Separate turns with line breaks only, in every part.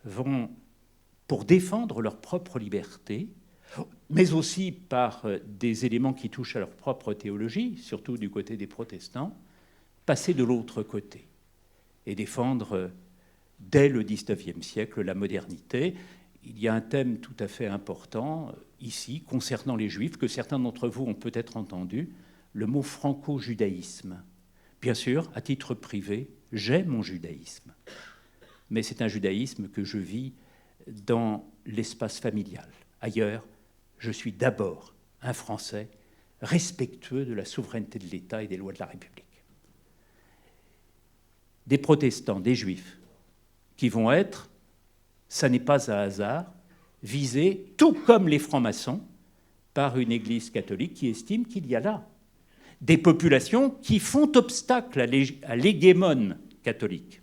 vont, pour défendre leur propre liberté, mais aussi par des éléments qui touchent à leur propre théologie, surtout du côté des protestants, passer de l'autre côté et défendre, dès le XIXe siècle, la modernité. Il y a un thème tout à fait important ici, concernant les Juifs, que certains d'entre vous ont peut-être entendu, le mot franco-judaïsme. Bien sûr, à titre privé, j'ai mon judaïsme, mais c'est un judaïsme que je vis dans l'espace familial. Ailleurs, je suis d'abord un Français respectueux de la souveraineté de l'État et des lois de la République. Des protestants, des Juifs, qui vont être, ça n'est pas un hasard, visés, tout comme les francs-maçons, par une Église catholique qui estime qu'il y a là des populations qui font obstacle à l'hégémone catholique,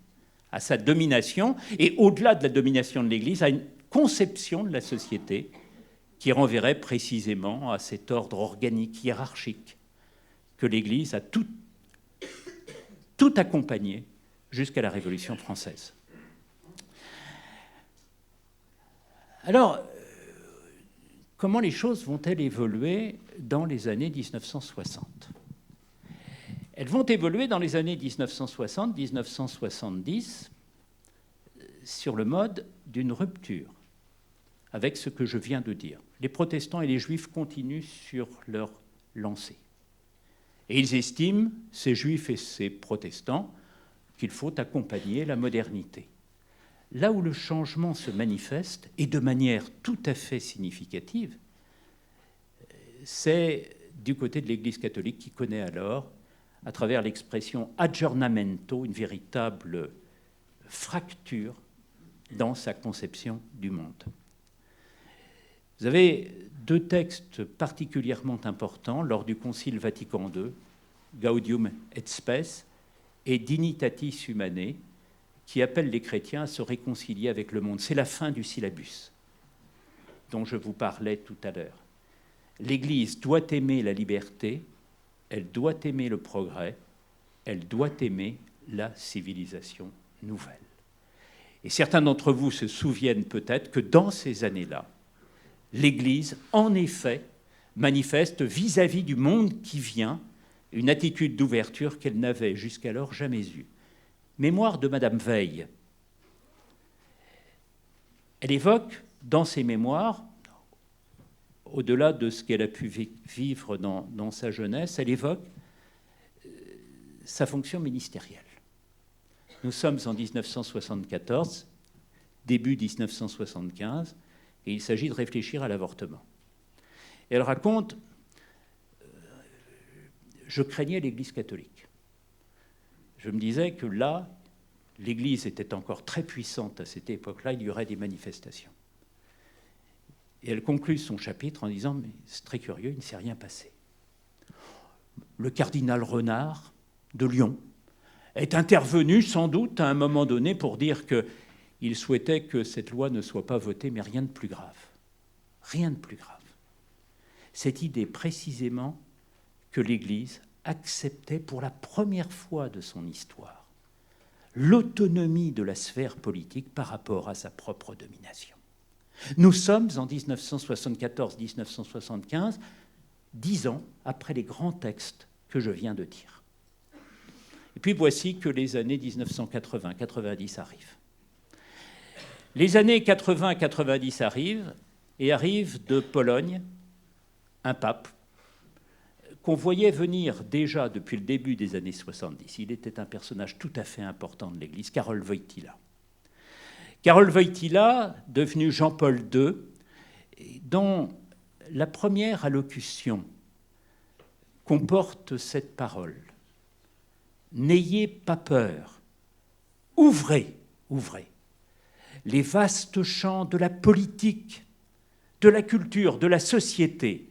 à sa domination, et au-delà de la domination de l'Église, à une conception de la société qui renverrait précisément à cet ordre organique, hiérarchique, que l'Église a tout accompagné jusqu'à la Révolution française. Alors, comment les choses vont-elles évoluer dans les années 1960 ? Elles vont évoluer dans les années 1960-1970 sur le mode d'une rupture avec ce que je viens de dire. Les protestants et les juifs continuent sur leur lancée. Et ils estiment, ces juifs et ces protestants, qu'il faut accompagner la modernité. Là où le changement se manifeste, et de manière tout à fait significative, c'est du côté de l'Église catholique qui connaît alors, à travers l'expression aggiornamento, une véritable fracture dans sa conception du monde. Vous avez deux textes particulièrement importants lors du Concile Vatican II, Gaudium et Spes, et Dignitatis Humanae, qui appellent les chrétiens à se réconcilier avec le monde. C'est la fin du syllabus dont je vous parlais tout à l'heure. L'Église doit aimer la liberté, elle doit aimer le progrès, elle doit aimer la civilisation nouvelle. Et certains d'entre vous se souviennent peut-être que dans ces années-là, l'Église, en effet, manifeste vis-à-vis du monde qui vient une attitude d'ouverture qu'elle n'avait jusqu'alors jamais eue. Mémoire de Madame Veil. Elle évoque dans ses mémoires, au-delà de ce qu'elle a pu vivre dans sa jeunesse, elle évoque sa fonction ministérielle. Nous sommes en 1974, début 1975, et il s'agit de réfléchir à l'avortement. Et elle raconte « Je craignais l'Église catholique. Je me disais que là, l'Église était encore très puissante à cette époque-là, il y aurait des manifestations. » Et elle conclut son chapitre en disant « Mais c'est très curieux, il ne s'est rien passé. » Le cardinal Renard de Lyon est intervenu sans doute à un moment donné pour dire qu'il souhaitait que cette loi ne soit pas votée, mais rien de plus grave. Rien de plus grave. Cette idée précisément que l'Église acceptait pour la première fois de son histoire l'autonomie de la sphère politique par rapport à sa propre domination. Nous sommes en 1974-1975, 10 ans après les grands textes que je viens de dire. Et puis voici que les années 1980-90 arrivent. Les années 80-90 arrivent, et arrive de Pologne un pape qu'on voyait venir déjà depuis le début des années 70. Il était un personnage tout à fait important de l'Église, Karol Wojtyła. Karol Wojtyła, devenu Jean-Paul II, dont la première allocution comporte cette parole. « N'ayez pas peur, ouvrez, ouvrez les vastes champs de la politique, de la culture, de la société,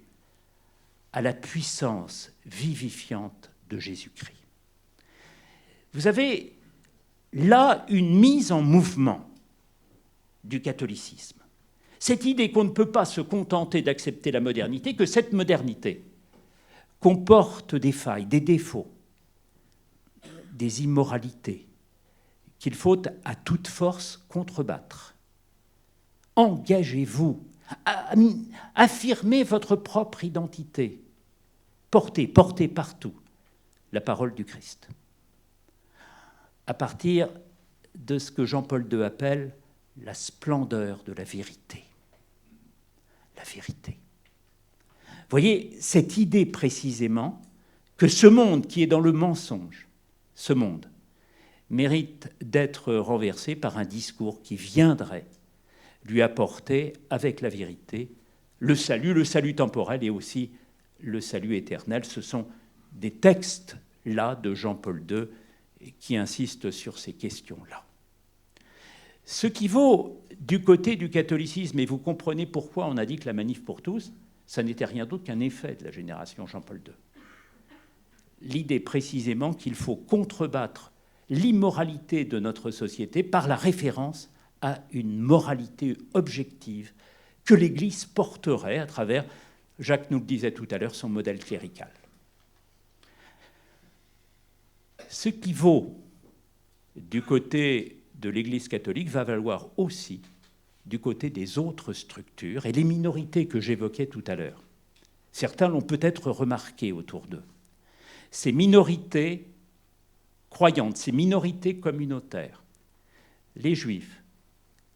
à la puissance vivifiante de Jésus-Christ. » Vous avez là une mise en mouvement du catholicisme. Cette idée qu'on ne peut pas se contenter d'accepter la modernité, que cette modernité comporte des failles, des défauts, des immoralités, qu'il faut à toute force contrebattre. Engagez-vous, affirmez votre propre identité, portez partout la parole du Christ. À partir de ce que Jean-Paul II appelle la splendeur de la vérité. La vérité. Vous voyez, cette idée précisément que ce monde qui est dans le mensonge, ce monde, mérite d'être renversé par un discours qui viendrait lui apporter, avec la vérité, le salut temporel et aussi le salut éternel. Ce sont des textes, là, de Jean-Paul II, qui insistent sur ces questions-là. Ce qui vaut du côté du catholicisme, et vous comprenez pourquoi on a dit que la manif pour tous, ça n'était rien d'autre qu'un effet de la génération Jean-Paul II. L'idée précisément qu'il faut contrebattre l'immoralité de notre société par la référence à une moralité objective que l'Église porterait à travers, Jacques nous le disait tout à l'heure, son modèle clérical. Ce qui vaut du côté de l'Église catholique va valoir aussi du côté des autres structures et les minorités que j'évoquais tout à l'heure. Certains l'ont peut-être remarqué autour d'eux. Ces minorités croyantes, ces minorités communautaires, les juifs,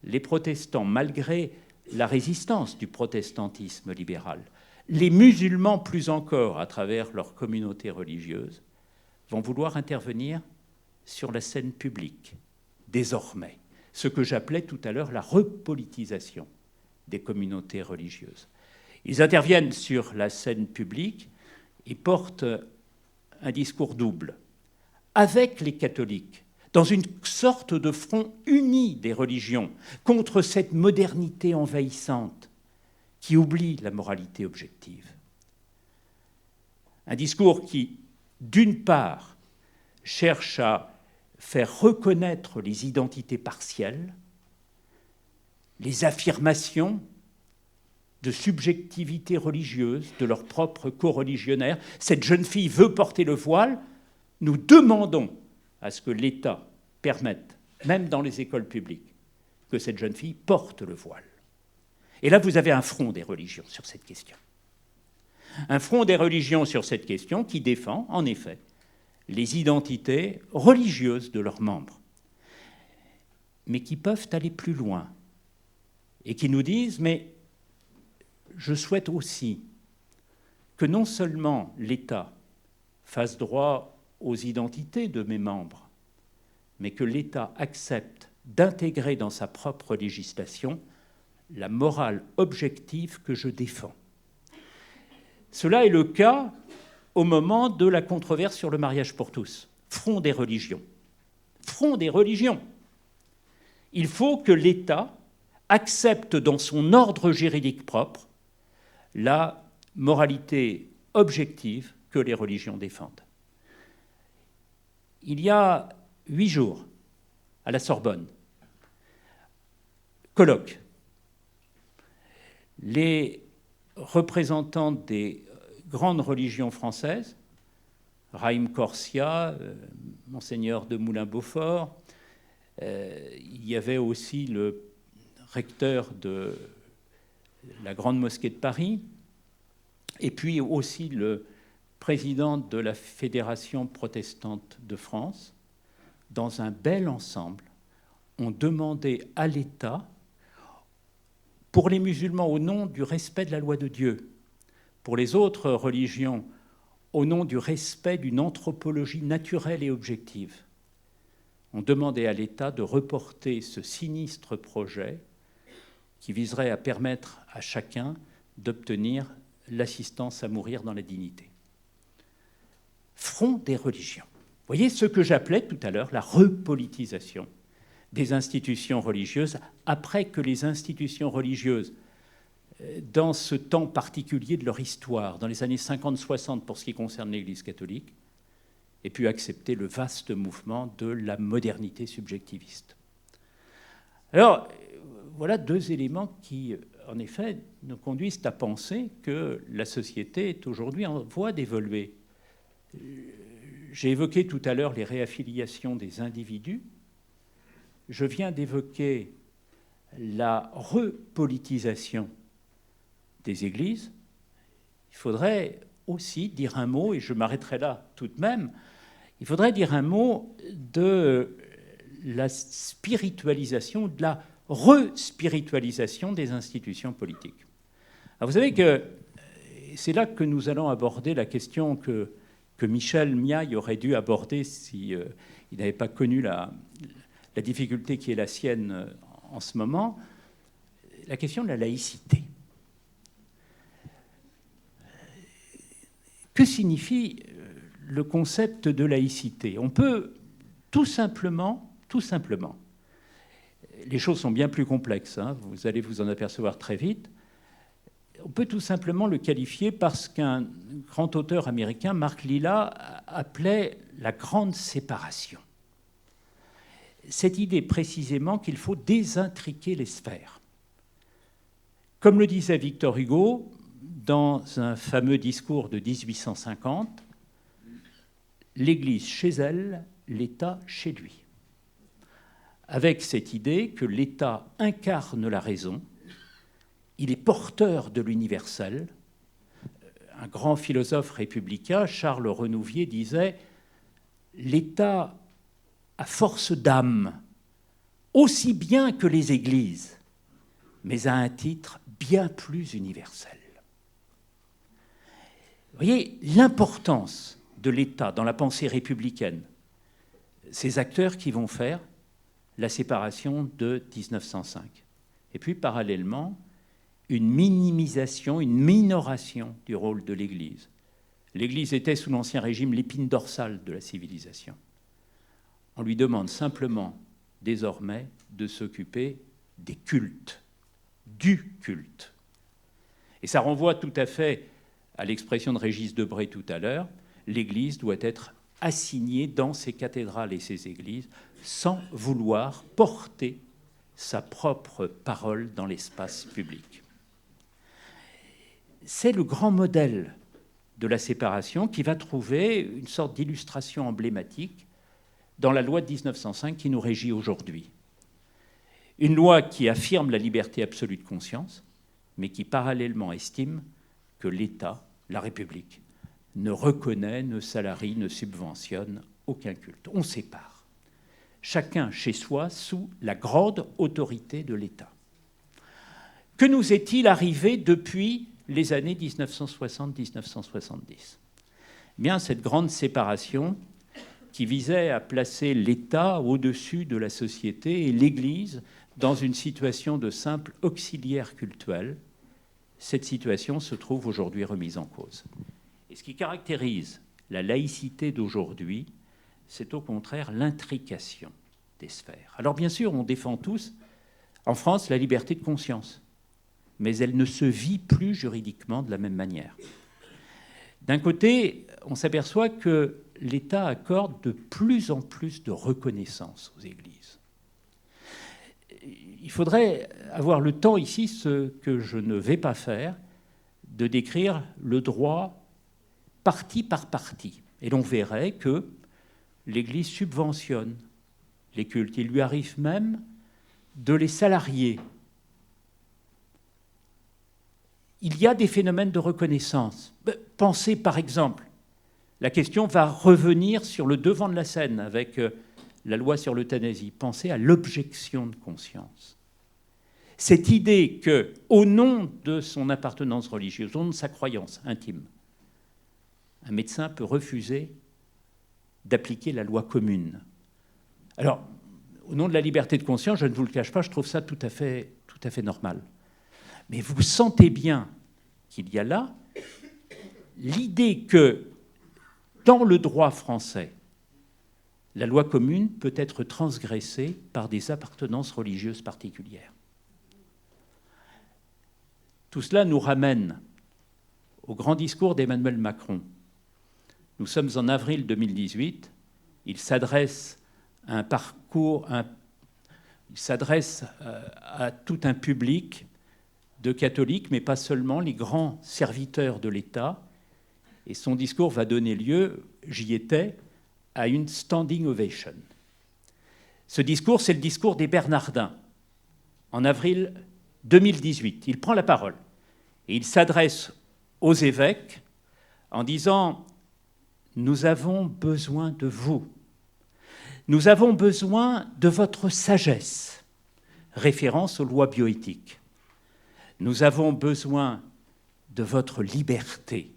les protestants, malgré la résistance du protestantisme libéral, les musulmans plus encore à travers leur communauté religieuse, vont vouloir intervenir sur la scène publique, désormais, ce que j'appelais tout à l'heure la repolitisation des communautés religieuses. Ils interviennent sur la scène publique et portent un discours double, avec les catholiques, dans une sorte de front uni des religions contre cette modernité envahissante qui oublie la moralité objective. Un discours qui, d'une part, cherche à faire reconnaître les identités partielles, les affirmations de subjectivité religieuse de leurs propres coreligionnaires. Cette jeune fille veut porter le voile, nous demandons à ce que l'État permette, même dans les écoles publiques, que cette jeune fille porte le voile. Et là, vous avez un front des religions sur cette question. Un front des religions sur cette question qui défend, en effet, les identités religieuses de leurs membres, mais qui peuvent aller plus loin et qui nous disent « mais je souhaite aussi que non seulement l'État fasse droit aux identités de mes membres, mais que l'État accepte d'intégrer dans sa propre législation la morale objective que je défends. » Cela est le cas au moment de la controverse sur le mariage pour tous. Front des religions. Front des religions. Il faut que l'État accepte dans son ordre juridique propre la moralité objective que les religions défendent. Il y a 8 jours, à la Sorbonne, colloque. Les représentants des grandes religions françaises, Raïm Corsia, Monseigneur de Moulin-Beaufort, il y avait aussi le recteur de la Grande Mosquée de Paris, et puis aussi le président de la Fédération protestante de France, dans un bel ensemble, ont demandé à l'État, pour les musulmans au nom du respect de la loi de Dieu, pour les autres religions au nom du respect d'une anthropologie naturelle et objective, ont demandé à l'État de reporter ce sinistre projet qui viserait à permettre à chacun d'obtenir l'assistance à mourir dans la dignité. Front des religions. Vous voyez ce que j'appelais tout à l'heure la repolitisation des institutions religieuses, après que les institutions religieuses, dans ce temps particulier de leur histoire, dans les années 50-60 pour ce qui concerne l'Église catholique, aient pu accepter le vaste mouvement de la modernité subjectiviste. Alors, voilà 2 éléments qui, en effet, nous conduisent à penser que la société est aujourd'hui en voie d'évoluer. J'ai évoqué tout à l'heure les réaffiliations des individus. Je viens d'évoquer la repolitisation des églises, il faudrait aussi dire un mot, et je m'arrêterai là tout de même, il faudrait dire un mot de la spiritualisation, de la re-spiritualisation des institutions politiques. Alors vous savez que c'est là que nous allons aborder la question que Michel Miaille aurait dû aborder s'il n'avait pas connu la difficulté qui est la sienne en ce moment, la question de la laïcité. Que signifie le concept de laïcité? On peut tout simplement, les choses sont bien plus complexes, hein, vous allez vous en apercevoir très vite, on peut tout simplement le qualifier parce qu'un grand auteur américain, Mark Lilla, appelait la grande séparation. Cette idée précisément qu'il faut désintriquer les sphères. Comme le disait Victor Hugo dans un fameux discours de 1850, l'Église chez elle, l'État chez lui. Avec cette idée que l'État incarne la raison, il est porteur de l'universel. Un grand philosophe républicain, Charles Renouvier, disait « L'État a force d'âme, aussi bien que les églises, mais à un titre bien plus universel. » Vous voyez l'importance de l'État dans la pensée républicaine, ces acteurs qui vont faire la séparation de 1905. Et puis, parallèlement, une minimisation, une minoration du rôle de l'Église. L'Église était, sous l'Ancien Régime, l'épine dorsale de la civilisation. On lui demande simplement, désormais, de s'occuper des cultes, du culte. Et ça renvoie tout à fait à l'expression de Régis Debray tout à l'heure, l'Église doit être assignée dans ses cathédrales et ses églises sans vouloir porter sa propre parole dans l'espace public. C'est le grand modèle de la séparation qui va trouver une sorte d'illustration emblématique dans la loi de 1905 qui nous régit aujourd'hui. Une loi qui affirme la liberté absolue de conscience, mais qui parallèlement estime que l'État, la République, ne reconnaît, ne salarie, ne subventionne aucun culte. On sépare. Chacun chez soi sous la grande autorité de l'État. Que nous est-il arrivé depuis les années 1960-1970 ? Eh bien, cette grande séparation qui visait à placer l'État au-dessus de la société et l'Église dans une situation de simple auxiliaire cultuel, cette situation se trouve aujourd'hui remise en cause. Et ce qui caractérise la laïcité d'aujourd'hui, c'est au contraire l'intrication des sphères. Alors bien sûr, on défend tous, en France, la liberté de conscience, mais elle ne se vit plus juridiquement de la même manière. D'un côté, on s'aperçoit que l'État accorde de plus en plus de reconnaissance aux églises. Il faudrait avoir le temps ici, ce que je ne vais pas faire, de décrire le droit partie par partie. Et l'on verrait que l'Église subventionne les cultes. Il lui arrive même de les salarier. Il y a des phénomènes de reconnaissance. Pensez par exemple, la question va revenir sur le devant de la scène avec la loi sur l'euthanasie. Pensez à l'objection de conscience. Cette idée qu'au nom de son appartenance religieuse, au nom de sa croyance intime, un médecin peut refuser d'appliquer la loi commune. Alors, au nom de la liberté de conscience, je ne vous le cache pas, je trouve ça tout à fait normal. Mais vous sentez bien qu'il y a là l'idée que, dans le droit français, la loi commune peut être transgressée par des appartenances religieuses particulières. Tout cela nous ramène au grand discours d'Emmanuel Macron. Nous sommes en avril 2018. Il s'adresse à à tout un public de catholiques, mais pas seulement, les grands serviteurs de l'État. Et son discours va donner lieu, j'y étais, à une standing ovation. Ce discours, c'est le discours des Bernardins. en avril 2018. Il prend la parole et il s'adresse aux évêques en disant « Nous avons besoin de vous. Nous avons besoin de votre sagesse », référence aux lois bioéthiques. « Nous avons besoin de votre liberté »,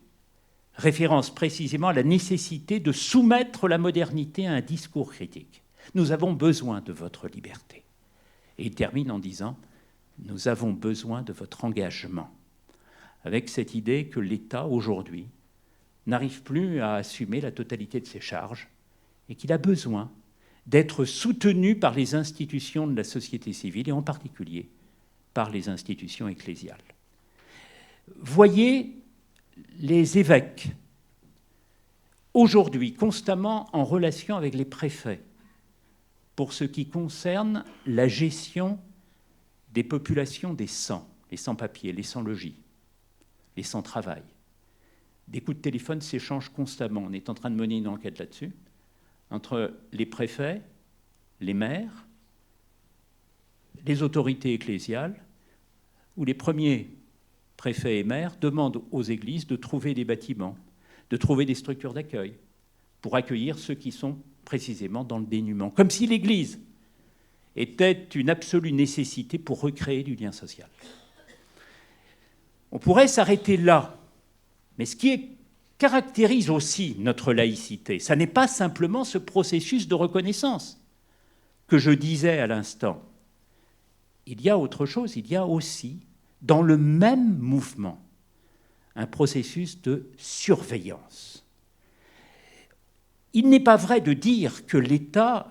référence précisément à la nécessité de soumettre la modernité à un discours critique. « Nous avons besoin de votre liberté ». Et il termine en disant « Nous avons besoin de votre engagement », avec cette idée que l'État, aujourd'hui, n'arrive plus à assumer la totalité de ses charges et qu'il a besoin d'être soutenu par les institutions de la société civile et en particulier par les institutions ecclésiales. Voyez les évêques, aujourd'hui constamment en relation avec les préfets, pour ce qui concerne la gestion des populations des sans, les sans-papiers, les sans-logis, les sans-travail. Des coups de téléphone s'échangent constamment. On est en train de mener une enquête là-dessus, entre les préfets, les maires, les autorités ecclésiales, où les premiers préfets et maires demandent aux églises de trouver des bâtiments, de trouver des structures d'accueil pour accueillir ceux qui sont précisément dans le dénuement. Comme si l'Église était une absolue nécessité pour recréer du lien social. On pourrait s'arrêter là, mais ce qui caractérise aussi notre laïcité, ça n'est pas simplement ce processus de reconnaissance que je disais à l'instant. Il y a autre chose, il y a aussi, dans le même mouvement, un processus de surveillance. Il n'est pas vrai de dire que l'État,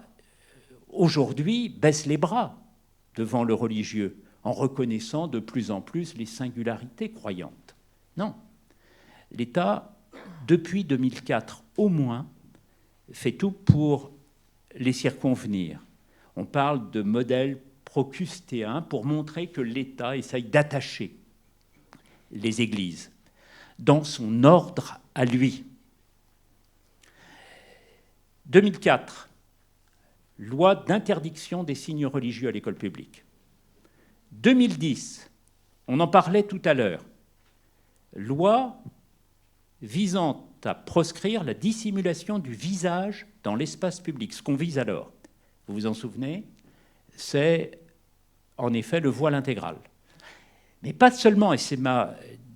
aujourd'hui, baisse les bras devant le religieux, en reconnaissant de plus en plus les singularités croyantes. Non. L'État, depuis 2004 au moins, fait tout pour les circonvenir. On parle de modèle procustéen pour montrer que l'État essaye d'attacher les églises dans son ordre à lui. 2004, loi d'interdiction des signes religieux à l'école publique. 2010, on en parlait tout à l'heure, loi visant à proscrire la dissimulation du visage dans l'espace public. Ce qu'on vise alors, vous vous en souvenez, c'est en effet le voile intégral. Mais pas seulement, et c'est ma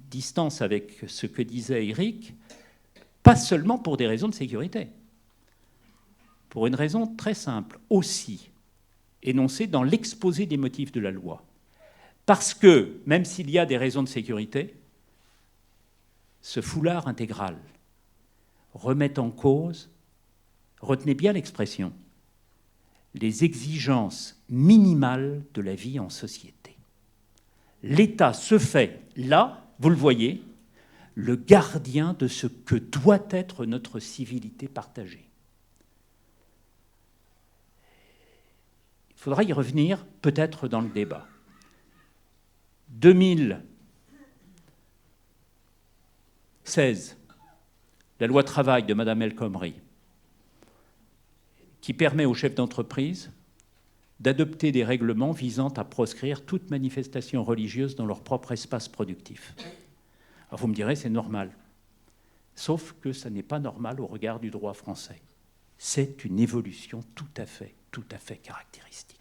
distance avec ce que disait Éric, pas seulement pour des raisons de sécurité. Pour une raison très simple, aussi énoncée dans l'exposé des motifs de la loi. Parce que, même s'il y a des raisons de sécurité, ce foulard intégral remet en cause, retenez bien l'expression, les exigences minimales de la vie en société. L'État se fait, là, vous le voyez, le gardien de ce que doit être notre civilité partagée. Il faudra y revenir peut-être dans le débat. 2016, la loi travail de Mme El Khomri, qui permet aux chefs d'entreprise d'adopter des règlements visant à proscrire toute manifestation religieuse dans leur propre espace productif. Alors vous me direz, c'est normal. Sauf que ça n'est pas normal au regard du droit français. C'est une évolution tout à fait caractéristique.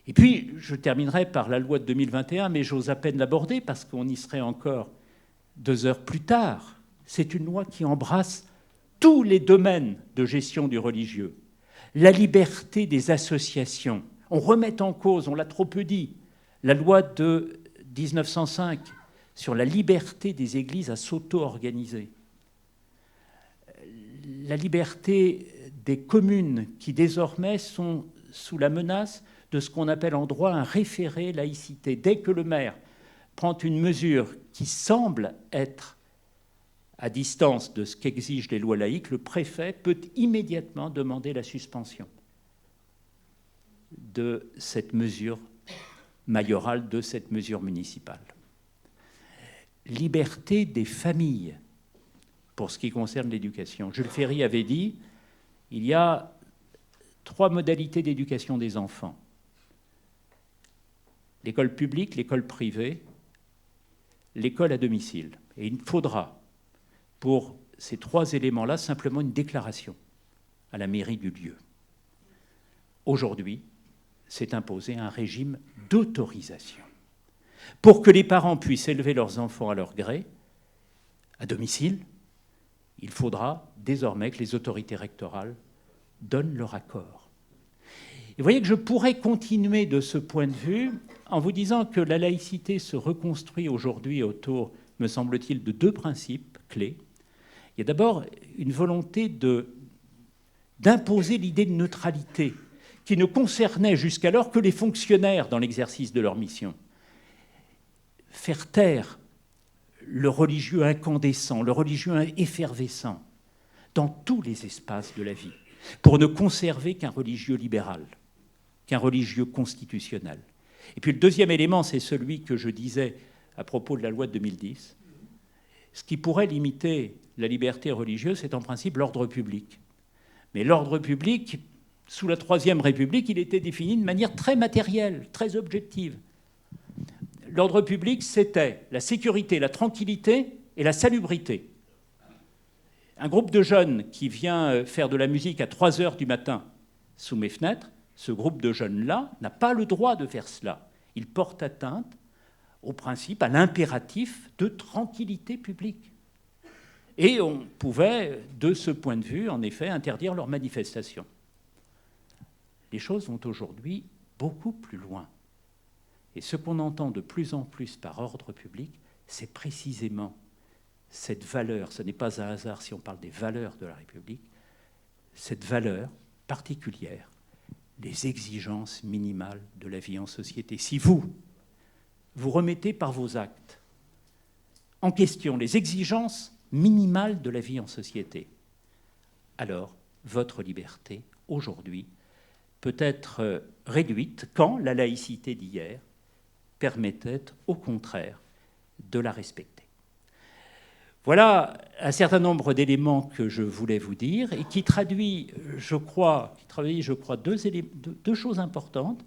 Et puis, je terminerai par la loi de 2021, mais j'ose à peine l'aborder parce qu'on y serait encore 2 heures plus tard. C'est une loi qui embrasse tous les domaines de gestion du religieux. La liberté des associations. On remet en cause, on l'a trop peu dit, la loi de 1905 sur la liberté des églises à s'auto-organiser. La liberté des communes qui désormais sont sous la menace de ce qu'on appelle en droit un référé laïcité. Dès que le maire prend une mesure qui semble être à distance de ce qu'exigent les lois laïques, le préfet peut immédiatement demander la suspension de cette mesure mayorale, de cette mesure municipale. Liberté des familles pour ce qui concerne l'éducation. Jules Ferry avait dit il y a 3 modalités d'éducation des enfants. l'école publique, l'école privée, l'école à domicile. Et il faudra, pour ces 3 éléments-là, simplement une déclaration à la mairie du lieu. Aujourd'hui, c'est imposé un régime d'autorisation. Pour que les parents puissent élever leurs enfants à leur gré, à domicile, il faudra désormais que les autorités rectorales donnent leur accord. Et vous voyez que je pourrais continuer de ce point de vue en vous disant que la laïcité se reconstruit aujourd'hui autour, me semble-t-il, de 2 principes clés. Il y a d'abord une volonté d'imposer l'idée de neutralité qui ne concernait jusqu'alors que les fonctionnaires dans l'exercice de leur mission. Faire taire le religieux incandescent, le religieux effervescent dans tous les espaces de la vie, pour ne conserver qu'un religieux libéral, qu'un religieux constitutionnel. Et puis le deuxième élément, c'est celui que je disais à propos de la loi de 2010. Ce qui pourrait limiter la liberté religieuse, c'est en principe l'ordre public. Mais l'ordre public, sous la Troisième République, il était défini de manière très matérielle, très objective. L'ordre public, c'était la sécurité, la tranquillité et la salubrité. Un groupe de jeunes qui vient faire de la musique à 3 heures du matin sous mes fenêtres, ce groupe de jeunes-là n'a pas le droit de faire cela. Il porte atteinte au principe, à l'impératif de tranquillité publique. Et on pouvait, de ce point de vue, en effet, interdire leurs manifestations. Les choses vont aujourd'hui beaucoup plus loin. Et ce qu'on entend de plus en plus par ordre public, c'est précisément cette valeur, ce n'est pas un hasard si on parle des valeurs de la République, cette valeur particulière, les exigences minimales de la vie en société. Si vous remettez par vos actes en question les exigences minimales de la vie en société, alors votre liberté, aujourd'hui, peut être réduite quand la laïcité d'hier permettait, au contraire, de la respecter. Voilà un certain nombre d'éléments que je voulais vous dire et qui traduit, je crois, deux choses importantes.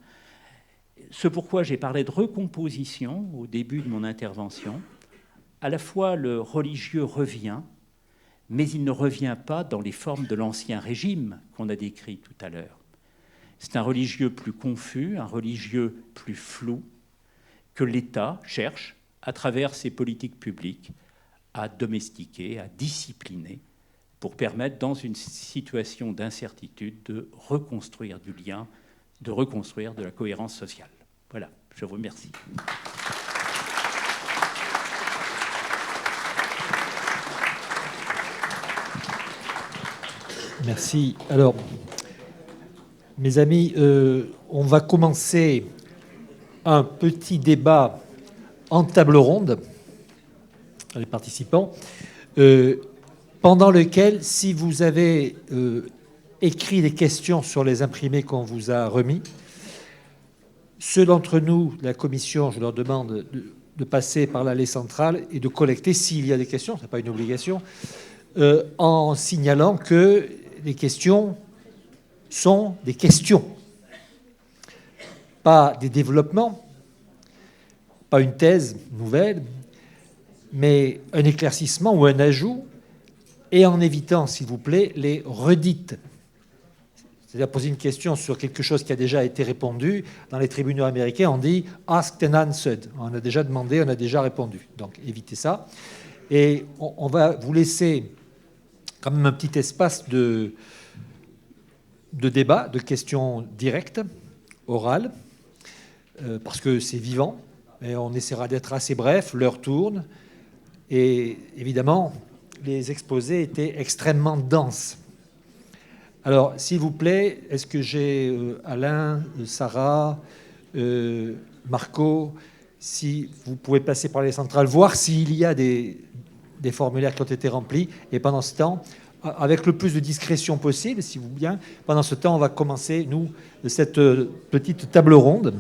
Ce pourquoi j'ai parlé de recomposition au début de mon intervention. À la fois, le religieux revient, mais il ne revient pas dans les formes de l'Ancien Régime qu'on a décrit tout à l'heure. C'est un religieux plus confus, un religieux plus flou, que l'État cherche, à travers ses politiques publiques, à domestiquer, à discipliner, pour permettre, dans une situation d'incertitude, de reconstruire du lien, de reconstruire de la cohérence sociale. Voilà, je vous remercie.
Merci. Alors, mes amis, on va commencer un petit débat en table ronde, les participants, pendant lequel, si vous avez écrit des questions sur les imprimés qu'on vous a remis, ceux d'entre nous, la commission, je leur demande de passer par l'allée centrale et de collecter, s'il y a des questions, ce n'est pas une obligation, en signalant que les questions sont des questions, pas des développements, pas une thèse nouvelle, mais un éclaircissement ou un ajout, et en évitant, s'il vous plaît, les redites. C'est-à-dire poser une question sur quelque chose qui a déjà été répondu. Dans les tribunaux américains, on dit « asked and answered ». On a déjà demandé, on a déjà répondu. Donc, évitez ça. Et on va vous laisser quand même un petit espace de débat, de questions directes, orales, parce que c'est vivant. Et on essaiera d'être assez bref, l'heure tourne. Et évidemment, les exposés étaient extrêmement denses. Alors, s'il vous plaît, est-ce que j'ai Alain, Sarah, Marco, si vous pouvez passer par les centrales, voir s'il y a des formulaires qui ont été remplis. Et pendant ce temps, avec le plus de discrétion possible, si vous bien, pendant ce temps, on va commencer, nous, cette petite table ronde.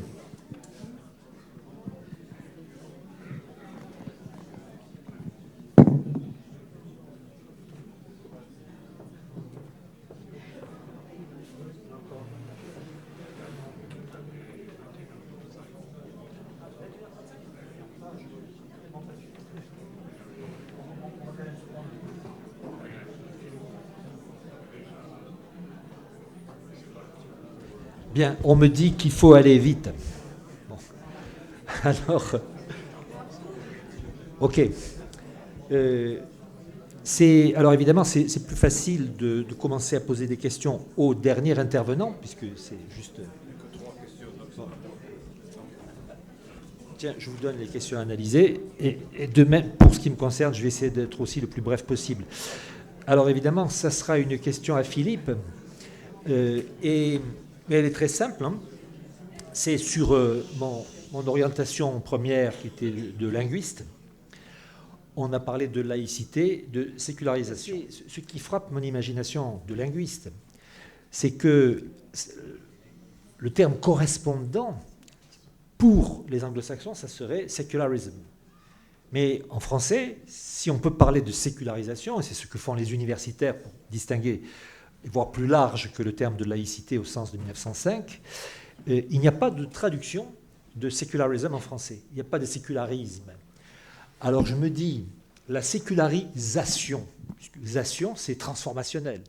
Bien, on me dit qu'il faut aller vite. Bon. Alors, ok. Alors évidemment, c'est plus facile de commencer à poser des questions au dernier intervenant, puisque c'est juste... Bon. Tiens, je vous donne les questions analysées. Et de même, pour ce qui me concerne, je vais essayer d'être aussi le plus bref possible. Alors évidemment, ça sera une question à Philippe. Mais elle est très simple. Hein. C'est sur mon orientation première, qui était de linguiste. On a parlé de laïcité, de sécularisation. Ce qui frappe mon imagination de linguiste, c'est que le terme correspondant pour les anglo-saxons, ça serait secularism. Mais en français, si on peut parler de sécularisation, et c'est ce que font les universitaires pour distinguer, voire plus large que le terme de laïcité au sens de 1905, il n'y a pas de traduction de sécularisme en français. Il n'y a pas de sécularisme. Alors je me dis, la sécularisation, c'est transformationnel.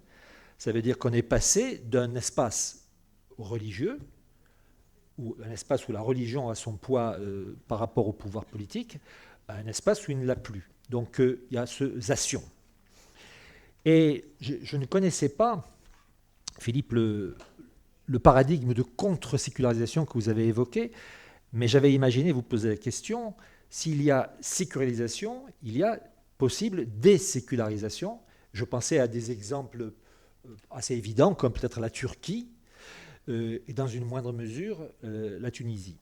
Ça veut dire qu'on est passé d'un espace religieux, ou un espace où la religion a son poids par rapport au pouvoir politique, à un espace où il ne l'a plus. Donc il y a ce zation. Et je ne connaissais pas, Philippe, le paradigme de contre-sécularisation que vous avez évoqué, mais j'avais imaginé vous poser la question, s'il y a sécularisation, il y a possible désécularisation. Je pensais à des exemples assez évidents, comme peut-être la Turquie, et dans une moindre mesure, la Tunisie.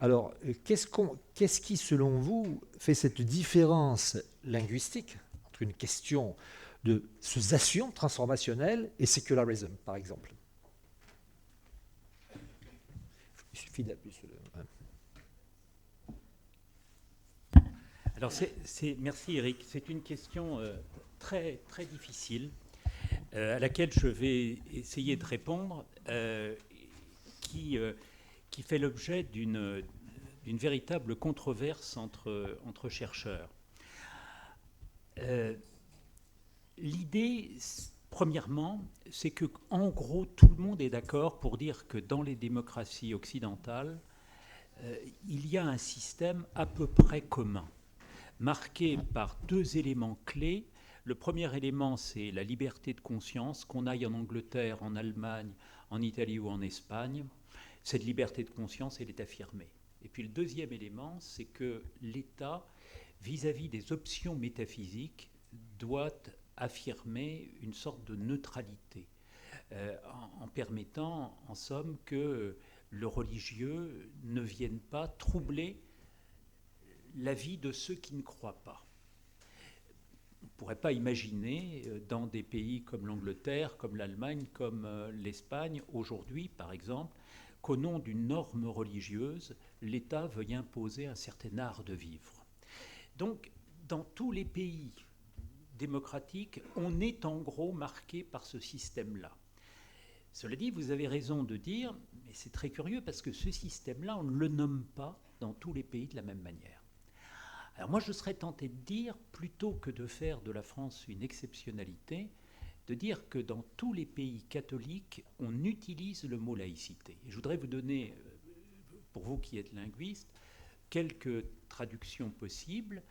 Alors, qu'est-ce qui, selon vous, fait cette différence linguistique entre une question de zation transformationnelle et sécularisme, par exemple? Il suffit d'appuyer sur le...
Alors, merci Eric. C'est une question très, très difficile à laquelle je vais essayer de répondre, qui fait l'objet d'une véritable controverse entre chercheurs. L'idée, premièrement, c'est que, en gros, tout le monde est d'accord pour dire que dans les démocraties occidentales, il y a un système à peu près commun, marqué par deux éléments clés. Le premier élément, c'est la liberté de conscience, qu'on aille en Angleterre, en Allemagne, en Italie ou en Espagne. Cette liberté de conscience, elle est affirmée. Et puis le deuxième élément, c'est que l'État, vis-à-vis des options métaphysiques, doit affirmer une sorte de neutralité, en permettant, en somme, que le religieux ne vienne pas troubler la vie de ceux qui ne croient pas. On ne pourrait pas imaginer dans des pays comme l'Angleterre, comme l'Allemagne, comme l'Espagne, aujourd'hui par exemple, qu'au nom d'une norme religieuse, l'État veuille imposer un certain art de vivre. Donc, dans tous les pays démocratiques, on est en gros marqué par ce système-là. Cela dit, vous avez raison de dire, mais c'est très curieux parce que ce système-là, on ne le nomme pas dans tous les pays de la même manière. Alors moi, je serais tenté de dire, plutôt que de faire de la France une exceptionnalité, de dire que dans tous les pays catholiques, on utilise le mot laïcité. Et je voudrais vous donner, pour vous qui êtes linguiste, quelques traductions possibles.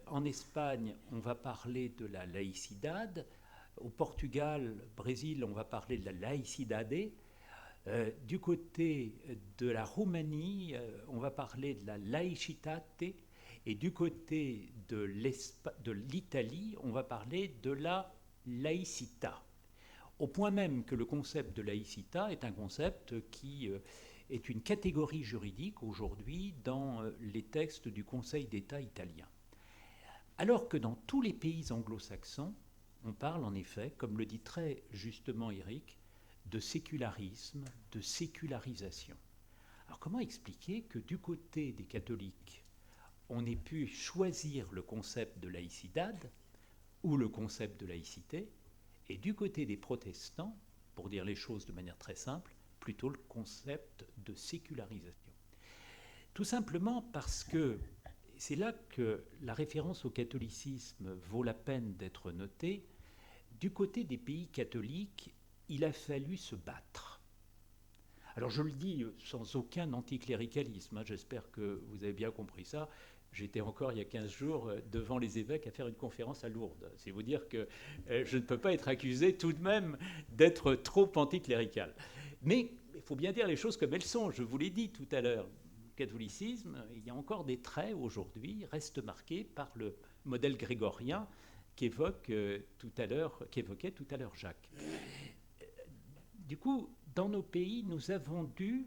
En Espagne, on va parler de la laicidad. Au Portugal, Brésil, on va parler de la laicidade. Du côté de la Roumanie, on va parler de la laicitate. Et du côté de l'Italie, on va parler de la laïcita. Au point même que le concept de laïcita est un concept qui est une catégorie juridique aujourd'hui dans les textes du Conseil d'État italien. Alors que dans tous les pays anglo-saxons, on parle en effet, comme le dit très justement Eric, de sécularisme, de sécularisation. Alors comment expliquer que du côté des catholiques, on ait pu choisir le concept de laïcidad ou le concept de laïcité, et du côté des protestants, pour dire les choses de manière très simple, plutôt le concept de sécularisation. Tout simplement parce que c'est là que la référence au catholicisme vaut la peine d'être notée. Du côté des pays catholiques, il a fallu se battre. Alors je le dis sans aucun anticléricalisme, hein, j'espère que vous avez bien compris ça. J'étais encore il y a 15 jours devant les évêques à faire une conférence à Lourdes. C'est vous dire que je ne peux pas être accusé tout de même d'être trop anticlérical. Mais il faut bien dire les choses comme elles sont. Je vous l'ai dit tout à l'heure. Le catholicisme, il y a encore des traits aujourd'hui, reste marqué par le modèle grégorien qu'évoquait tout à l'heure Jacques. Du coup, dans nos pays, nous avons dû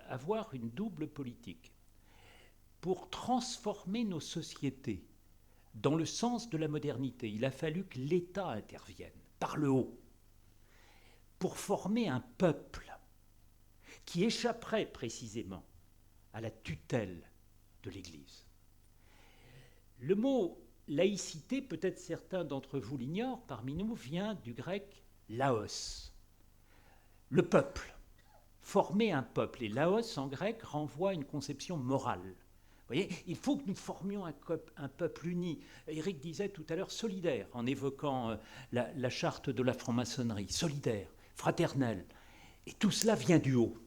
avoir une double politique pour transformer nos sociétés dans le sens de la modernité. Il a fallu que l'État intervienne par le haut pour former un peuple qui échapperait précisément à la tutelle de l'Église. Le mot laïcité, peut-être certains d'entre vous l'ignorent parmi nous, vient du grec laos, le peuple, former un peuple. Et laos en grec renvoie à une conception morale. Vous voyez, il faut que nous formions un peuple uni. Éric disait tout à l'heure solidaire, en évoquant la charte de la franc-maçonnerie, solidaire, fraternel. Et tout cela vient du haut.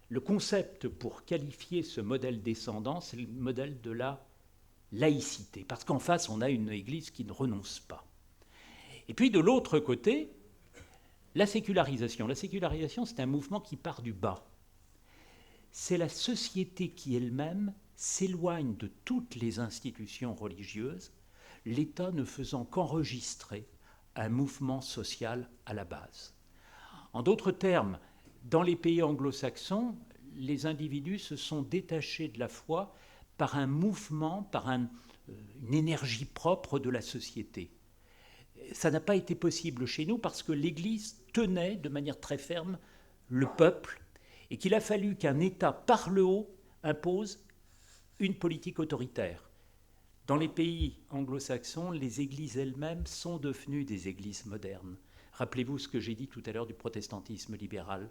Le concept pour qualifier ce modèle descendant, c'est le modèle de la laïcité, parce qu'en face, on a une Église qui ne renonce pas. Et puis de l'autre côté, la sécularisation. La sécularisation, c'est un mouvement qui part du bas. C'est la société qui elle-même s'éloigne de toutes les institutions religieuses, l'État ne faisant qu'enregistrer un mouvement social à la base. En d'autres termes, dans les pays anglo-saxons, les individus se sont détachés de la foi par un mouvement, par une énergie propre de la société. Ça n'a pas été possible chez nous parce que l'Église tenait de manière très ferme le peuple et qu'il a fallu qu'un État par le haut impose une politique autoritaire. Dans les pays anglo-saxons, les églises elles-mêmes sont devenues des églises modernes. Rappelez-vous ce que j'ai dit tout à l'heure du protestantisme libéral.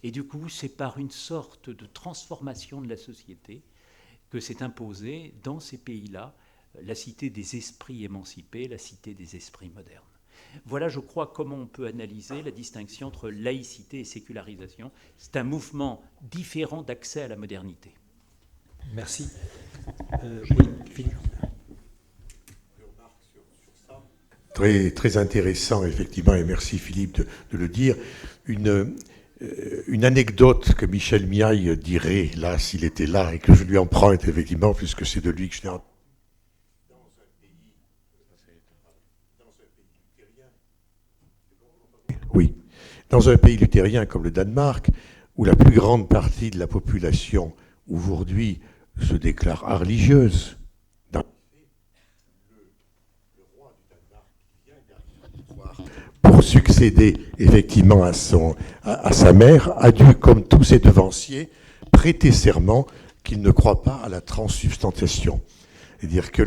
Et du coup, c'est par une sorte de transformation de la société que s'est imposée dans ces pays-là la cité des esprits émancipés, la cité des esprits modernes. Voilà, je crois, comment on peut analyser la distinction entre laïcité et sécularisation. C'est un mouvement différent d'accès à la modernité.
Merci.
Philippe. Très intéressant, effectivement, et merci Philippe de le dire. Une anecdote que Michel Miaille dirait, là, s'il était là, et que je lui emprunte, effectivement, puisque c'est de lui que je l'ai entendu. Oui, dans un pays luthérien comme le Danemark, où la plus grande partie de la population aujourd'hui se déclare religieuse, le roi du Danemark qui vient derrière pouvoir pour succéder effectivement à sa mère, a dû, comme tous ses devanciers, prêter serment qu'il ne croit pas à la transsubstantiation. C'est-à-dire que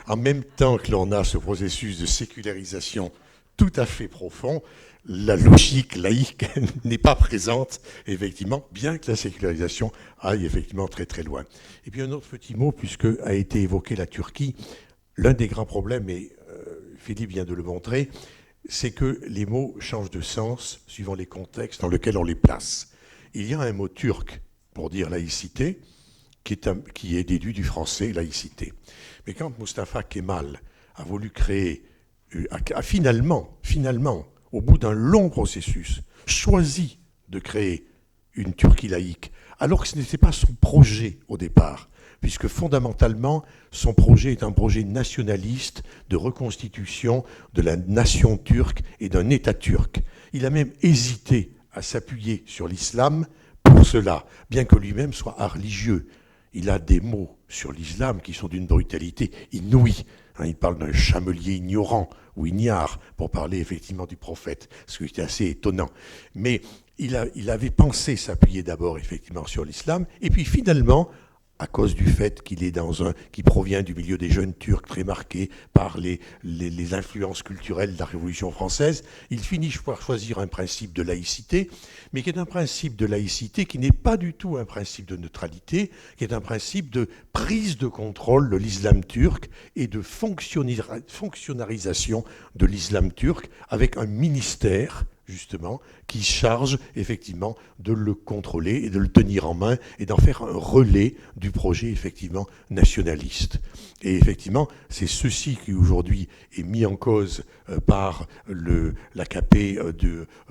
en même temps que l'on a ce processus de sécularisation tout à fait profond, la logique laïque n'est pas présente, effectivement, bien que la sécularisation aille effectivement très très loin. Et puis un autre petit mot, puisque a été évoqué la Turquie, l'un des grands problèmes, et Philippe vient de le montrer, c'est que les mots changent de sens suivant les contextes dans lesquels on les place. Il y a un mot turc pour dire laïcité, qui est déduit du français laïcité. Mais quand Mustafa Kemal a voulu créer, a finalement, au bout d'un long processus, choisi de créer une Turquie laïque, alors que ce n'était pas son projet au départ, puisque fondamentalement, son projet est un projet nationaliste de reconstitution de la nation turque et d'un État turc. Il a même hésité à s'appuyer sur l'islam pour cela, bien que lui-même soit religieux. Il a des mots sur l'islam qui sont d'une brutalité inouïe. Il parle d'un chamelier ignorant ou ignare pour parler effectivement du prophète, ce qui était assez étonnant. Mais il avait pensé s'appuyer d'abord effectivement sur l'islam, et puis finalement, à cause du fait qu'il provient du milieu des jeunes Turcs très marqués par les influences culturelles de la Révolution française, il finit par choisir un principe de laïcité, mais qui est un principe de laïcité qui n'est pas du tout un principe de neutralité, qui est un principe de prise de contrôle de l'islam turc et de fonctionnalisation de l'islam turc avec un ministère justement, qui se charge effectivement de le contrôler et de le tenir en main et d'en faire un relais du projet effectivement nationaliste. Et effectivement, c'est ceci qui aujourd'hui est mis en cause par l'AKP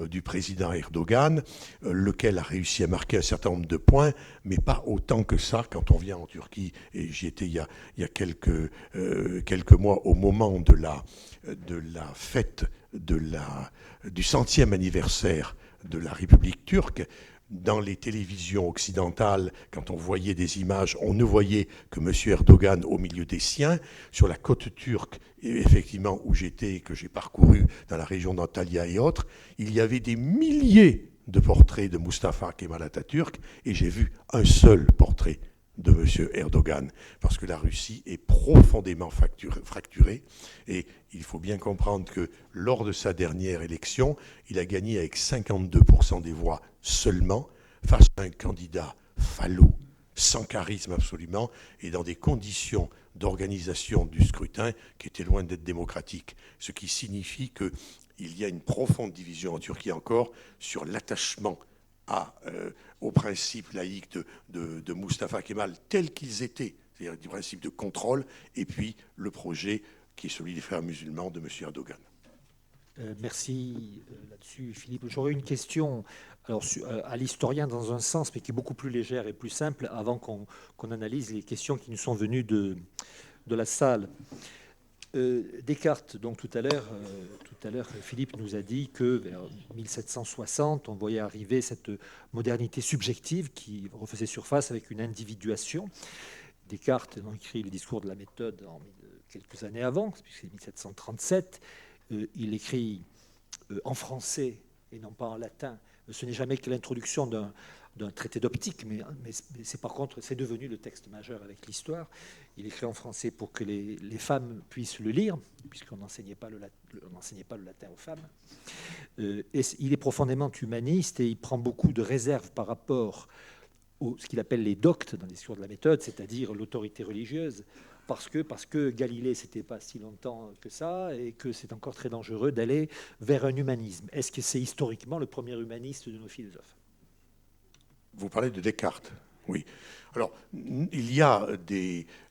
du président Erdogan, lequel a réussi à marquer un certain nombre de points, mais pas autant que ça quand on vient en Turquie. Et j'y étais il y a quelques mois au moment de la fête du 100e anniversaire de la République turque. Dans les télévisions occidentales, quand on voyait des images, on ne voyait que M. Erdogan au milieu des siens. Sur la côte turque, effectivement, où j'étais, que j'ai parcouru dans la région d'Antalya et autres, il y avait des milliers de portraits de Mustafa Kemal Atatürk, et j'ai vu un seul portrait de M. Erdogan, parce que la Russie est profondément fracturée, et il faut bien comprendre que lors de sa dernière élection, il a gagné avec 52% des voix seulement, face à un candidat falot, sans charisme absolument, et dans des conditions d'organisation du scrutin qui étaient loin d'être démocratiques. Ce qui signifie qu'il y a une profonde division en Turquie encore sur l'attachement aux principes laïques de Mustafa Kemal tels qu'ils étaient, c'est-à-dire du principe de contrôle, et puis le projet qui est celui des frères musulmans de M. Erdogan.
Merci là-dessus, Philippe. J'aurais une question à l'historien dans un sens, mais qui est beaucoup plus légère et plus simple, avant qu'on analyse les questions qui nous sont venues de la salle. Descartes, donc tout à l'heure, Philippe nous a dit que vers 1760, on voyait arriver cette modernité subjective qui refaisait surface avec une individuation. Descartes a écrit le discours de la méthode quelques années avant, puisque c'est 1737. Il écrit en français et non pas en latin. Ce n'est jamais que l'introduction d'un traité d'optique, mais c'est par contre, c'est devenu le texte majeur avec l'histoire. Il écrit en français pour que les femmes puissent le lire, puisqu'on n'enseignait pas le latin aux femmes. Et il est profondément humaniste et il prend beaucoup de réserves par rapport ce qu'il appelle les doctes dans les discours de la méthode, c'est-à-dire l'autorité religieuse, parce que Galilée, c'était pas si longtemps que ça, et que c'est encore très dangereux d'aller vers un humanisme. Est-ce que c'est historiquement le premier humaniste de nos philosophes ?
Vous parlez de Descartes, oui. Alors, il y a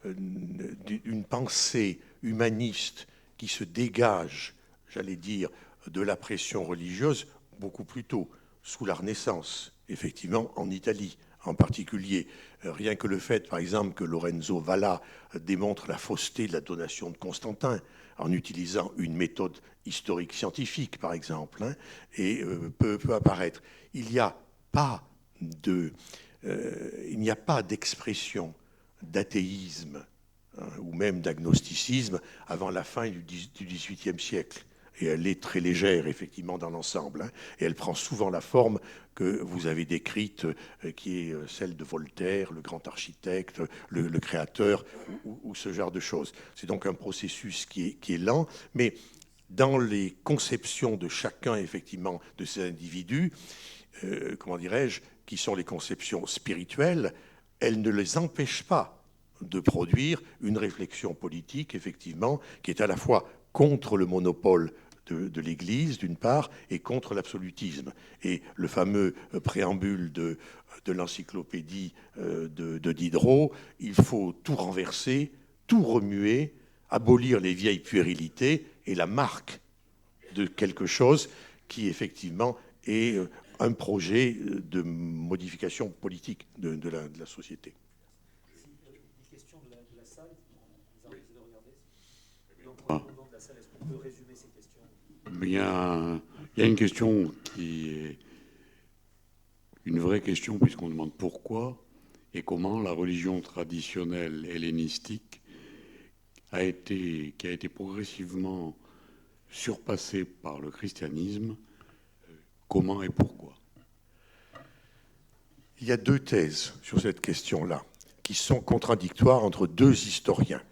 une pensée humaniste qui se dégage, j'allais dire, de la pression religieuse beaucoup plus tôt, sous la Renaissance, effectivement, en Italie en particulier. Rien que le fait, par exemple, que Lorenzo Valla démontre la fausseté de la donation de Constantin en utilisant une méthode historique scientifique, par exemple, et peut apparaître. Il n'y a pas d'expression d'athéisme ou même d'agnosticisme avant la fin du XVIIIe siècle. Et elle est très légère, effectivement, dans l'ensemble. Et elle prend souvent la forme que vous avez décrite, qui est celle de Voltaire, le grand architecte, le créateur, ou ce genre de choses. C'est donc un processus qui est lent, mais dans les conceptions de chacun, effectivement, de ces individus, comment dirais-je, qui sont les conceptions spirituelles, elles ne les empêchent pas de produire une réflexion politique, effectivement, qui est à la fois contre le monopole de l'Église, d'une part, et contre l'absolutisme. Et le fameux préambule de l'encyclopédie de Diderot, il faut tout renverser, tout remuer, abolir les vieilles puérilités, et la marque de quelque chose qui, effectivement, est un projet de modification politique de la société.
Des questions de la salle, vous avez de regarder. Donc, au nom de la salle, est-ce qu'on peut résumer ces questions ?
Il y a une question qui est une vraie question, puisqu'on demande pourquoi et comment la religion traditionnelle hellénistique qui a été progressivement surpassée par le christianisme, comment et pourquoi ?
Il y a deux thèses sur cette question-là, qui sont contradictoires entre deux historiens,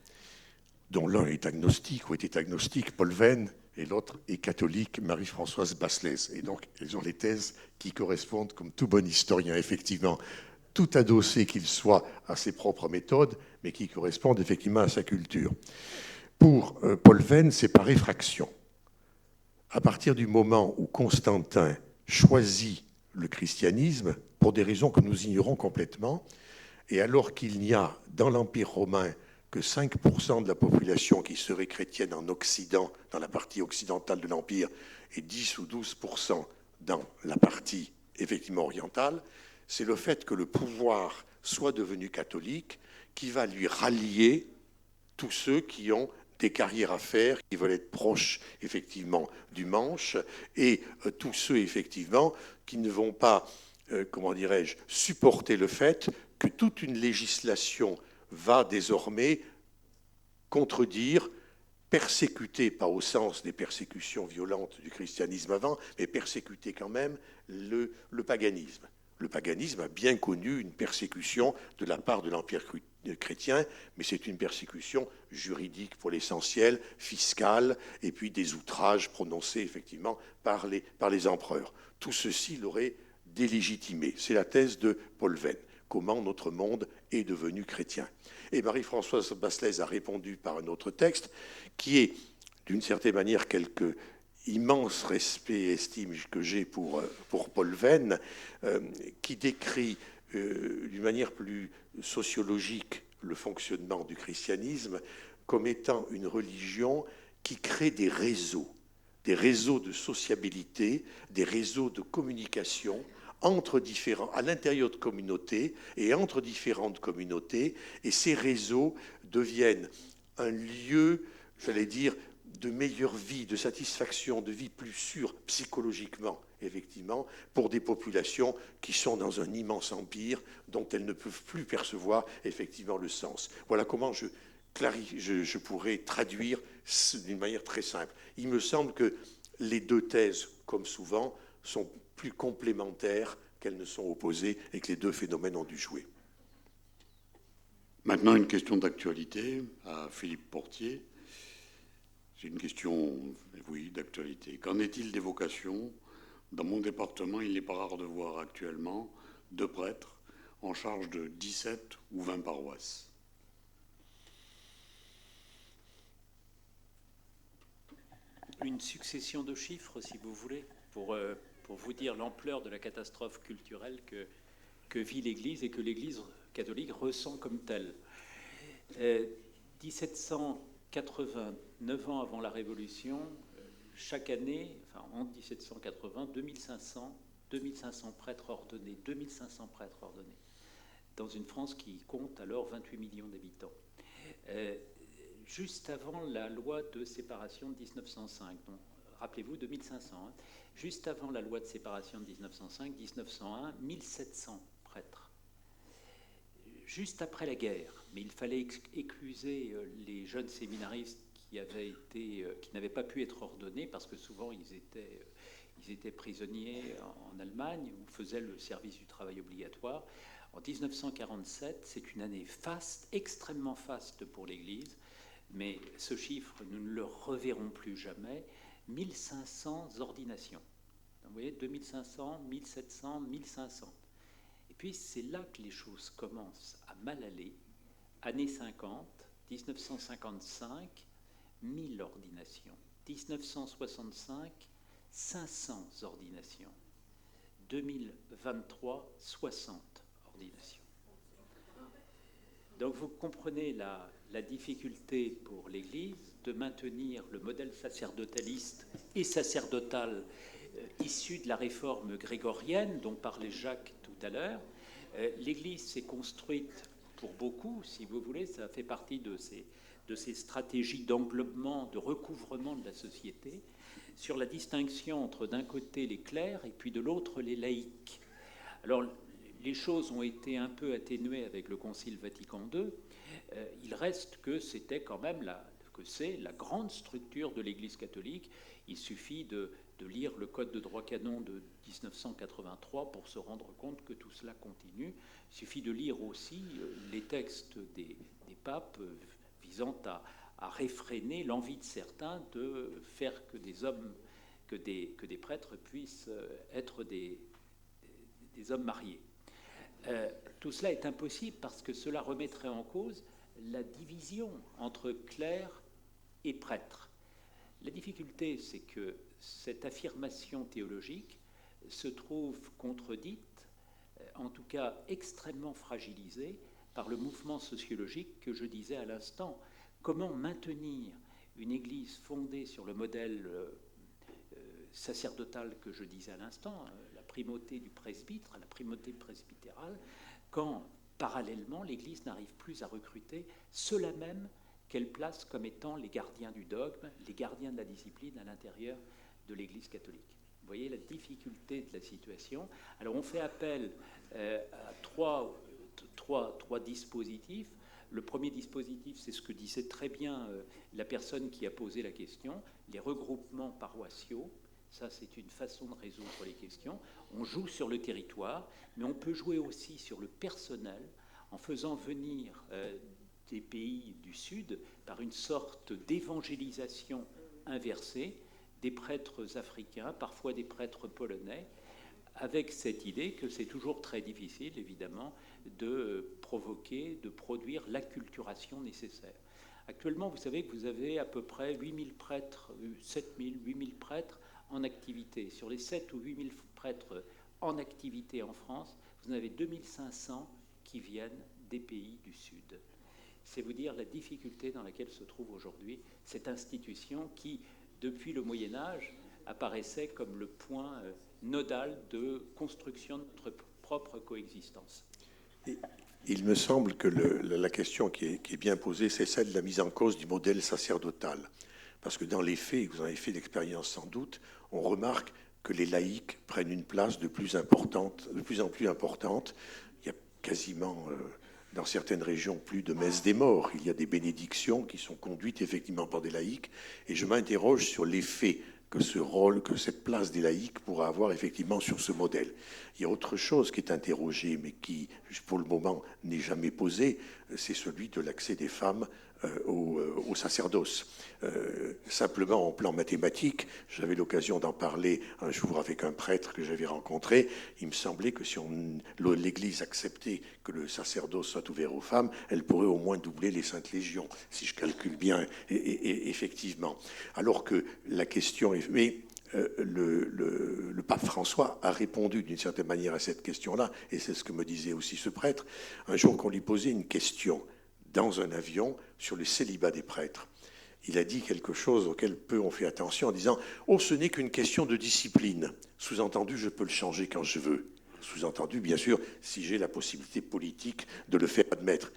dont l'un est agnostique ou était agnostique, Paul Venn, et l'autre est catholique, Marie-Françoise Basselès. Et donc, elles ont les thèses qui correspondent, comme tout bon historien, effectivement, tout adossé qu'il soit à ses propres méthodes, mais qui correspondent effectivement à sa culture. Pour Paul Venn, c'est par effraction. à partir du moment où Constantin choisit le christianisme, pour des raisons que nous ignorons complètement, et alors qu'il n'y a dans l'Empire romain que 5% de la population qui serait chrétienne en Occident, dans la partie occidentale de l'Empire, et 10 ou 12% dans la partie effectivement orientale, c'est le fait que le pouvoir soit devenu catholique qui va lui rallier tous ceux qui ont des carrières à faire, qui veulent être proches effectivement du manche, et tous ceux effectivement qui ne vont pas, comment dirais-je, supporter le fait que toute une législation va désormais contredire, persécuter, pas au sens des persécutions violentes du christianisme avant, mais persécuter quand même le paganisme. Le paganisme a bien connu une persécution de la part de l'Empire chrétien, mais c'est une persécution juridique pour l'essentiel, fiscale, et puis des outrages prononcés effectivement par les empereurs. Tout ceci l'aurait délégitimé. C'est la thèse de Paul Venn. Comment notre monde est devenu chrétien. Et Marie-Françoise Basselès a répondu par un autre texte qui est, d'une certaine manière, quelque immense respect et estime que j'ai pour Paul Venn, qui décrit d'une manière plus sociologique le fonctionnement du christianisme comme étant une religion qui crée des réseaux de sociabilité, des réseaux de communication à l'intérieur de communautés et entre différentes communautés, et ces réseaux deviennent un lieu, j'allais dire, de meilleure vie, de satisfaction, de vie plus sûre psychologiquement, effectivement, pour des populations qui sont dans un immense empire dont elles ne peuvent plus percevoir effectivement le sens. Voilà comment je pourrais traduire d'une manière très simple. Il me semble que les deux thèses, comme souvent, sont plus complémentaires qu'elles ne sont opposées et que les deux phénomènes ont dû jouer.
Maintenant, une question d'actualité à Philippe Portier. C'est une question, oui, d'actualité. Qu'en est-il des vocations ? Dans mon département, il n'est pas rare de voir actuellement 2 prêtres en charge de 17 ou 20 paroisses.
Une succession de chiffres, si vous voulez, pour vous dire l'ampleur de la catastrophe culturelle que vit l'Église et que l'Église catholique ressent comme telle. 1780, 9 ans avant la Révolution, chaque année, enfin en 1780, 2500 prêtres ordonnés, 2500 prêtres ordonnés, dans une France qui compte alors 28 millions d'habitants. Juste avant la loi de séparation de 1905, donc, rappelez-vous 2500, hein, juste avant la loi de séparation de 1905, 1901, 1700 prêtres. Juste après la guerre, mais il fallait écluser les jeunes séminaristes qui n'avaient pas pu être ordonnés parce que souvent ils étaient prisonniers en Allemagne ou faisaient le service du travail obligatoire. En 1947, c'est une année faste, extrêmement faste pour l'Église, mais ce chiffre, nous ne le reverrons plus jamais, 1500 ordinations. Donc, vous voyez, 2500, 1700, 1500. Et puis c'est là que les choses commencent à mal aller. Années 50, 1955, 1000 ordinations. 1965, 500 ordinations. 2023, 60 ordinations. Donc vous comprenez la difficulté pour l'Église de maintenir le modèle sacerdotaliste et sacerdotal issu de la réforme grégorienne dont parlait Jacques tout à l'heure. L'Église s'est construite pour beaucoup, si vous voulez, ça fait partie de ces stratégies d'englobement, de recouvrement de la société, sur la distinction entre d'un côté les clercs et puis de l'autre les laïcs. Alors les choses ont été un peu atténuées avec le Concile Vatican II. Il reste que c'était quand même c'est la grande structure de l'Église catholique. Il suffit de lire le Code de droit canon de 1983 pour se rendre compte que tout cela continue. Il suffit de lire aussi les textes des papes visant à réfréner l'envie de certains de faire que des hommes, que des prêtres puissent être des hommes mariés. Tout cela est impossible parce que cela remettrait en cause la division entre clercs et prêtres. La difficulté, c'est que cette affirmation théologique se trouve contredite, en tout cas extrêmement fragilisée, par le mouvement sociologique que je disais à l'instant. Comment maintenir une Église fondée sur le modèle sacerdotal que je disais à l'instant, la primauté du presbytre, la primauté presbytérale, quand parallèlement l'Église n'arrive plus à recruter ceux-là même qu'elle place comme étant les gardiens du dogme, les gardiens de la discipline à l'intérieur de l'Église catholique. Vous voyez la difficulté de la situation. Alors on fait appel à trois dispositifs. Le premier dispositif, c'est ce que disait très bien la personne qui a posé la question, les regroupements paroissiaux. Ça, c'est une façon de résoudre les questions. On joue sur le territoire, mais on peut jouer aussi sur le personnel en faisant venir des pays du Sud par une sorte d'évangélisation inversée, des prêtres africains, parfois des prêtres polonais, avec cette idée que c'est toujours très difficile, évidemment, de provoquer, de produire l'acculturation nécessaire. Actuellement, vous savez que vous avez à peu près 8000 prêtres, 7000, 8000 prêtres en activité. Sur les 7 ou 8000 prêtres en activité en France, vous en avez 2500 qui viennent des pays du Sud. C'est vous dire la difficulté dans laquelle se trouve aujourd'hui cette institution qui, depuis le Moyen-Âge, apparaissait comme le point nodal de construction de notre propre coexistence.
Il me semble que la question qui est bien posée, c'est celle de la mise en cause du modèle sacerdotal. Parce que dans les faits, vous en avez fait l'expérience sans doute, on remarque que les laïcs prennent une place de plus en plus importante. Il y a quasiment, dans certaines régions, plus de messes des morts. Il y a des bénédictions qui sont conduites effectivement par des laïcs. Et je m'interroge sur l'effet que ce rôle, que cette place des laïcs pourra avoir effectivement sur ce modèle. Il y a autre chose qui est interrogée, mais qui, pour le moment, n'est jamais posée, c'est celui de l'accès des femmes au sacerdoce. Simplement, en plan mathématique, j'avais l'occasion d'en parler un jour avec un prêtre que j'avais rencontré. Il me semblait que si l'Église acceptait que le sacerdoce soit ouvert aux femmes, elle pourrait au moins doubler les Saintes Légions, si je calcule bien, et effectivement. Alors que la question est... Mais le pape François a répondu d'une certaine manière à cette question-là, et c'est ce que me disait aussi ce prêtre, un jour qu'on lui posait une question dans un avion sur le célibat des prêtres. Il a dit quelque chose auquel peu ont fait attention en disant « Oh, ce n'est qu'une question de discipline. Sous-entendu, je peux le changer quand je veux. » Sous-entendu, bien sûr, si j'ai la possibilité politique de le faire admettre.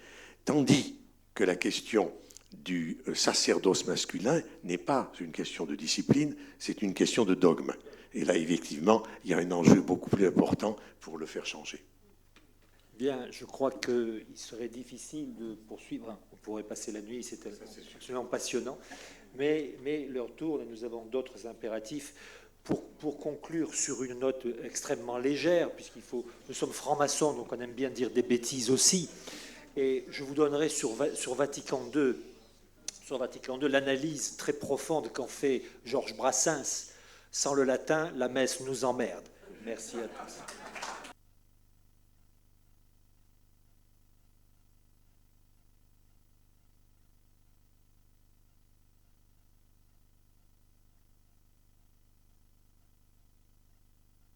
Tandis que la question du sacerdoce masculin n'est pas une question de discipline, c'est une question de dogme. Et là, effectivement, il y a un enjeu beaucoup plus important pour le faire changer.
Bien, je crois qu'il serait difficile de poursuivre. On pourrait passer la nuit, c'est absolument passionnant. Mais l'heure tourne et nous avons d'autres impératifs. Pour conclure sur une note extrêmement légère, nous sommes francs-maçons, donc on aime bien dire des bêtises aussi. Et je vous donnerai sur Vatican II, l'analyse très profonde qu'en fait Georges Brassens. Sans le latin, la messe nous emmerde. Merci à tous.